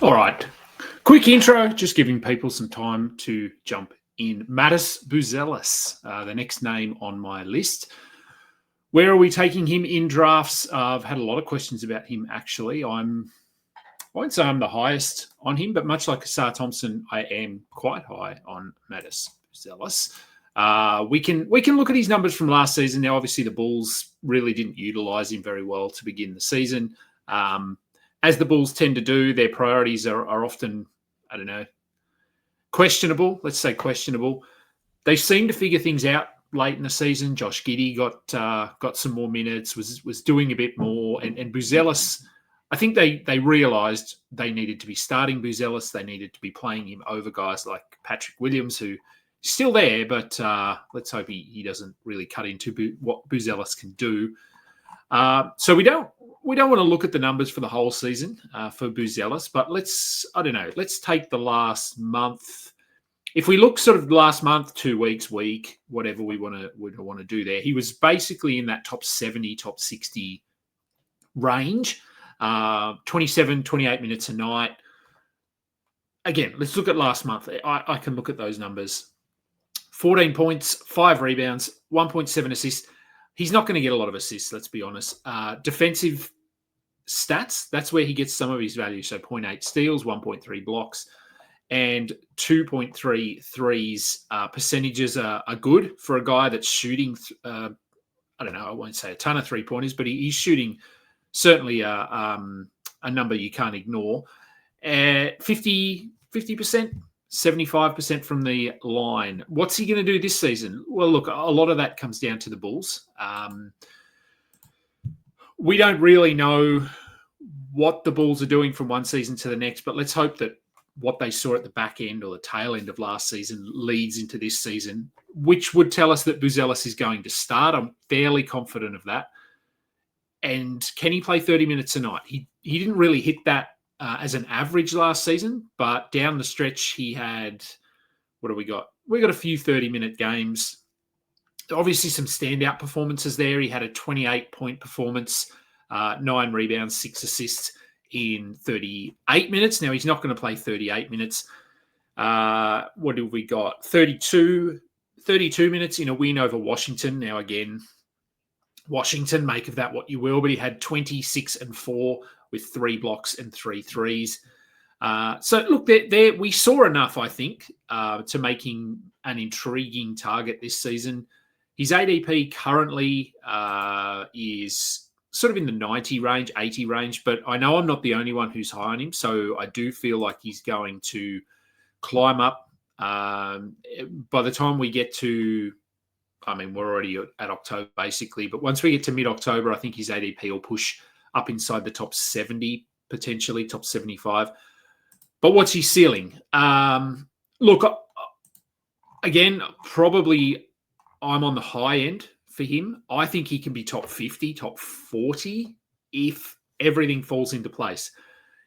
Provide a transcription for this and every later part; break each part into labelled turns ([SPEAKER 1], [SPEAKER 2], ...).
[SPEAKER 1] All right. Quick intro, just giving people some time to jump in. Matas Buzelis, the next name on my list. Where are we taking him in drafts? I've had a lot of questions about him, actually. I won't say I'm the highest on him, but much like Asar Thompson, I am quite high on Matas Buzelis. We can look at his numbers from last season. Now, obviously, the Bulls really didn't utilise him very well to begin the season. As the Bulls tend to do, their priorities are often, questionable. Let's say questionable. They seem to figure things out late in the season. Josh Giddey got some more minutes, was doing a bit more, and Buzelis, I think they realised they needed to be starting Buzelis. They needed to be playing him over guys like Patrick Williams, who is still there, but let's hope he doesn't really cut into what Buzelis can do. So we don't want to look at the numbers for the whole season for Buzelis, but let's take the last month. If we look sort of last month, 2 weeks, week, whatever we want to do there, he was basically in that top 70, top 60 range, 27, 28 minutes a night. Again, let's look at last month. I can look at those numbers. 14 points, 5 rebounds, 1.7 assists. He's not going to get a lot of assists, let's be honest. Defensive stats, that's where he gets some of his value. So 0.8 steals, 1.3 blocks, and 2.3 threes. Percentages are good for a guy that's shooting, I won't say a ton of three-pointers, but he's shooting certainly a number you can't ignore. 50%, 75% from the line. What's he going to do this season? Well, look, a lot of that comes down to the Bulls. We don't really know what the Bulls are doing from one season to the next, but let's hope that what they saw at the back end or the tail end of last season leads into this season, which would tell us that Buzelis is going to start. I'm fairly confident of that. And can he play 30 minutes a night? He didn't really hit that as an average last season, but down the stretch he had, what do we got? We got a few 30-minute games. Obviously some standout performances there. He had a 28-point performance, 9 rebounds, 6 assists in 38 minutes. Now he's not going to play 38 minutes. What have we got? 32 minutes in a win over Washington. Now again, Washington, make of that what you will, but he had 26 and 4 with 3 blocks and 3 threes. So look, there we saw enough, I think, to make him an intriguing target this season. His ADP currently is sort of in the 90 range, 80 range, but I know I'm not the only one who's high on him, so I do feel like he's going to climb up. By the time we get to, we're already at October basically, but once we get to mid-October, I think his ADP will push up inside the top 70, potentially top 75. But what's his ceiling? Look, again, probably I'm on the high end for him. I think he can be top 50, top 40 if everything falls into place.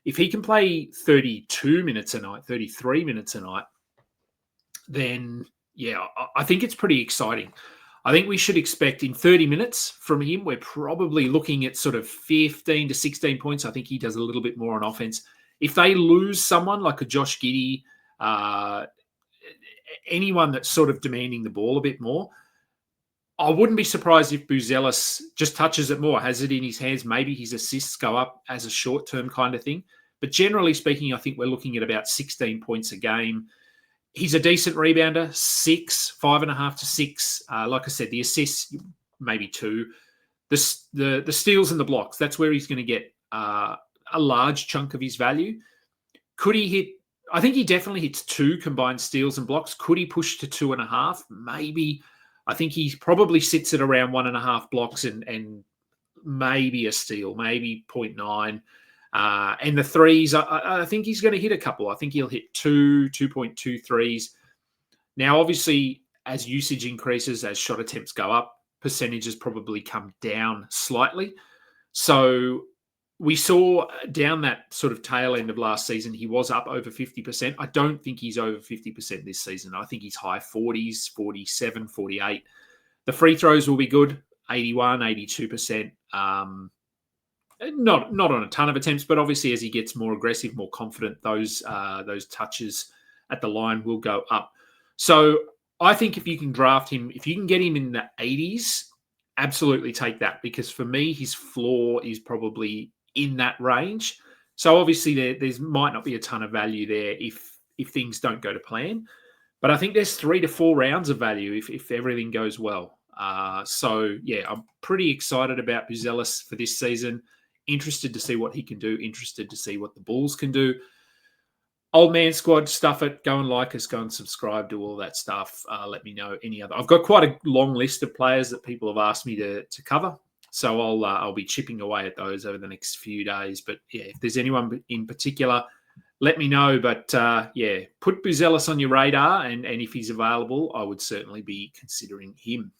[SPEAKER 1] If he can play 32 minutes a night, 33 minutes a night, then, yeah, I think it's pretty exciting. I think we should expect in 30 minutes from him, we're probably looking at sort of 15 to 16 points. I think he does a little bit more on offense. If they lose someone like a Josh Giddey, anyone that's sort of demanding the ball a bit more, I wouldn't be surprised if Buzelis just touches it more, has it in his hands. Maybe his assists go up as a short-term kind of thing. But generally speaking, I think we're looking at about 16 points a game. He's a decent rebounder, 5.5 to 6. Like I said, the assists, maybe 2. The steals and the blocks, that's where he's going to get a large chunk of his value. Could he hit? I think he definitely hits 2 combined steals and blocks. Could he push to 2.5? Maybe. I think he probably sits at around 1.5 blocks and maybe a steal, maybe 0.9. And the threes, I think he's going to hit a couple. I think he'll hit 2.2 threes. Now, obviously, as usage increases, as shot attempts go up, percentages probably come down slightly. So we saw down that sort of tail end of last season, he was up over 50%. I don't think he's over 50% this season. I think he's high 40s, 47, 48. The free throws will be good, 81, 82%. Not on a ton of attempts, but obviously as he gets more aggressive, more confident, those touches at the line will go up. So I think if you can draft him, if you can get him in the 80s, absolutely take that, because for me his floor is probably in that range. So obviously there's might not be a ton of value there if things don't go to plan, but I think there's 3 to 4 rounds of value if everything goes well. So yeah, I'm pretty excited about Buzelis for this season. Interested to see what he can do. Interested to see what the Bulls can do. Old man squad, stuff it. Go and like us. Go and subscribe. Do all that stuff. Let me know any other. I've got quite a long list of players that people have asked me to cover, so I'll be chipping away at those over the next few days. But yeah, if there's anyone in particular, let me know. But yeah, put Buzelis on your radar, and if he's available, I would certainly be considering him.